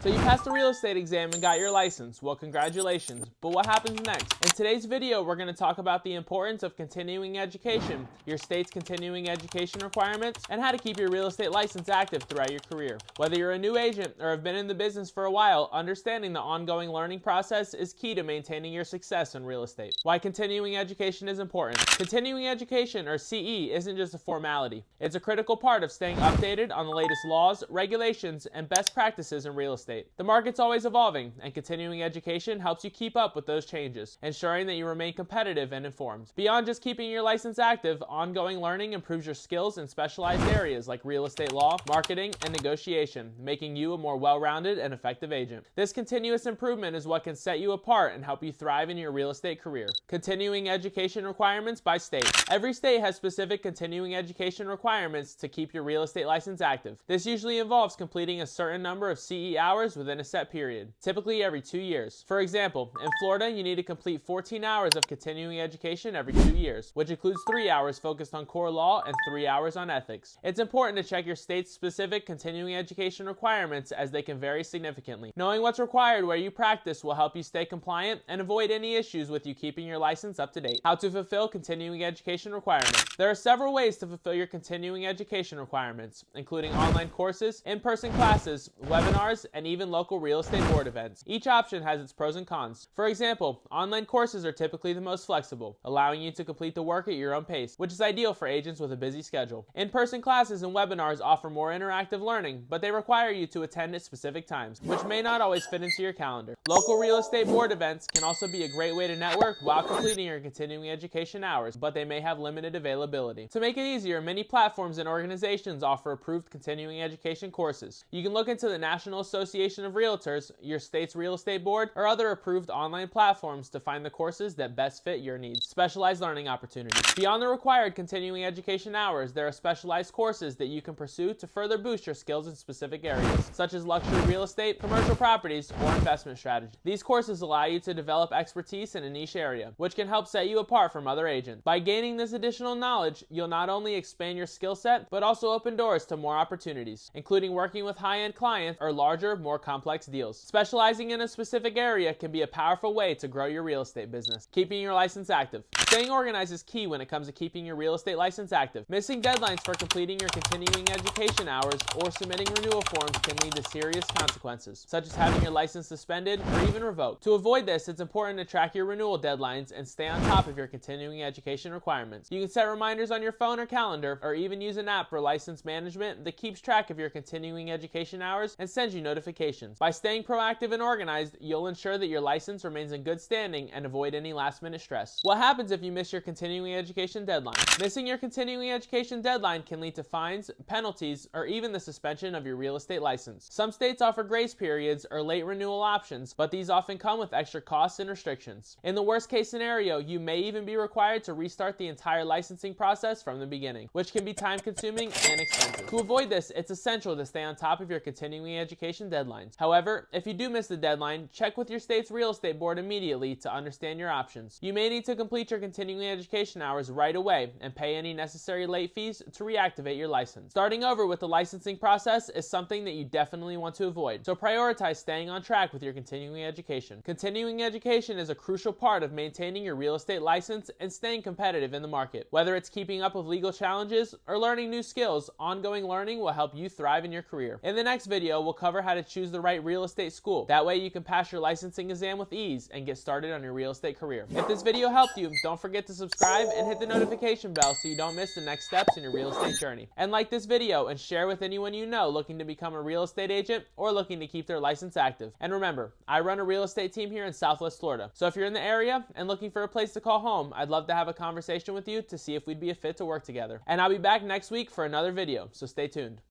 So you passed the real estate exam and got your license. Well, congratulations. But what happens next? In today's video, we're going to talk about the importance of continuing education, your state's continuing education requirements, and how to keep your real estate license active throughout your career. Whether you're a new agent or have been in the business for a while, understanding the ongoing learning process is key to maintaining your success in real estate. Why continuing education is important. Continuing education, or CE, isn't just a formality. It's a critical part of staying updated on the latest laws, regulations, and best practices in real estate. The market's always evolving, and continuing education helps you keep up with those changes, ensuring that you remain competitive and informed. Beyond just keeping your license active, ongoing learning improves your skills in specialized areas like real estate law, marketing, and negotiation, making you a more well-rounded and effective agent. This continuous improvement is what can set you apart and help you thrive in your real estate career. Continuing education requirements by state. Every state has specific continuing education requirements to keep your real estate license active. This usually involves completing a certain number of CE hours within a set period, typically every 2 years. For example, in Florida, you need to complete 14 hours of continuing education every 2 years, which includes 3 hours focused on core law and 3 hours on ethics. It's important to check your state's specific continuing education requirements as they can vary significantly. Knowing what's required where you practice will help you stay compliant and avoid any issues with you keeping your license up to date. How to fulfill continuing education requirements. There are several ways to fulfill your continuing education requirements, including online courses, in-person classes, webinars, and even local real estate board events. Each option has its pros and cons. For example, online courses are typically the most flexible, allowing you to complete the work at your own pace, which is ideal for agents with a busy schedule. In-person classes and webinars offer more interactive learning, but they require you to attend at specific times, which may not always fit into your calendar. Local real estate board events can also be a great way to network while completing your continuing education hours, but they may have limited availability. To make it easier, many platforms and organizations offer approved continuing education courses. You can look into the National Association of Realtors, your state's real estate board, or other approved online platforms to find the courses that best fit your needs. Specialized learning opportunities. Beyond the required continuing education hours, there are specialized courses that you can pursue to further boost your skills in specific areas, such as luxury real estate, commercial properties, or investment strategy. These courses allow you to develop expertise in a niche area, which can help set you apart from other agents. By gaining this additional knowledge, you'll not only expand your skill set, but also open doors to more opportunities, including working with high-end clients or larger, more complex deals. Specializing in a specific area can be a powerful way to grow your real estate business. Keeping your license active. Staying organized is key when it comes to keeping your real estate license active. Missing deadlines for completing your continuing education hours or submitting renewal forms can lead to serious consequences, such as having your license suspended or even revoked. To avoid this, it's important to track your renewal deadlines and stay on top of your continuing education requirements. You can set reminders on your phone or calendar, or even use an app for license management that keeps track of your continuing education hours and sends you notifications. By staying proactive and organized, you'll ensure that your license remains in good standing and avoid any last-minute stress. What happens if you miss your continuing education deadline? Missing your continuing education deadline can lead to fines, penalties, or even the suspension of your real estate license. Some states offer grace periods or late renewal options, but these often come with extra costs and restrictions. In the worst-case scenario, you may even be required to restart the entire licensing process from the beginning, which can be time-consuming and expensive. To avoid this, it's essential to stay on top of your continuing education deadlines. However, if you do miss the deadline, check with your state's real estate board immediately to understand your options. You may need to complete your continuing education hours right away and pay any necessary late fees to reactivate your license. Starting over with the licensing process is something that you definitely want to avoid, so prioritize staying on track with your continuing education. Continuing education is a crucial part of maintaining your real estate license and staying competitive in the market. Whether it's keeping up with legal challenges or learning new skills, ongoing learning will help you thrive in your career. In the next video, we'll cover how to choose the right real estate school. That way you can pass your licensing exam with ease and get started on your real estate career. If this video helped you, don't forget to subscribe and hit the notification bell so you don't miss the next steps in your real estate journey. And like this video and share with anyone you know looking to become a real estate agent or looking to keep their license active. And remember, I run a real estate team here in Southwest Florida. So if you're in the area and looking for a place to call home, I'd love to have a conversation with you to see if we'd be a fit to work together. And I'll be back next week for another video, so stay tuned.